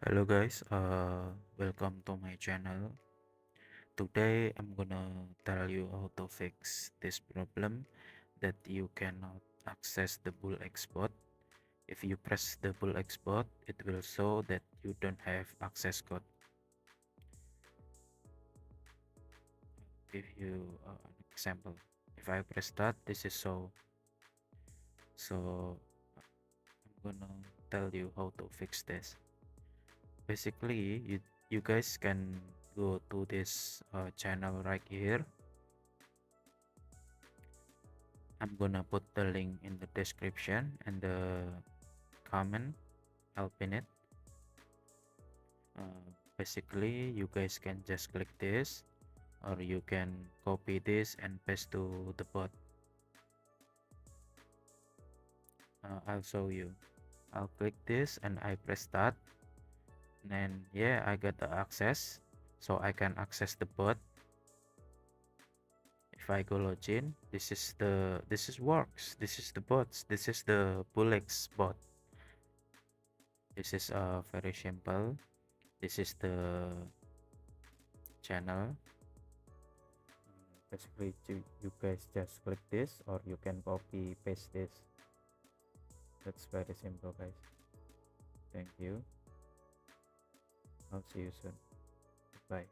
Hello guys, welcome to my channel. Today I'm gonna tell you how to fix this problem that you cannot access the BullX bot. If you press the BullX bot, it will show that you don't have access code. Give you an example. If I press that, this is so I'm gonna tell you how to fix this. Basically, you guys can go to this channel right here. I'm gonna put the link in the description and the comment. I'll pin it. Basically, you guys can just click this, or you can copy this and paste to the bot. I'll show you. I'll click this and I press start, and then yeah, I got the access, so I can access the bot. If I go login, this is works. This is the bots. This is the BullX bot. This is very simple. This is the channel. Basically, you guys just click this, or you can copy paste this. That's very simple, guys. Thank you. I'll see you soon. Bye.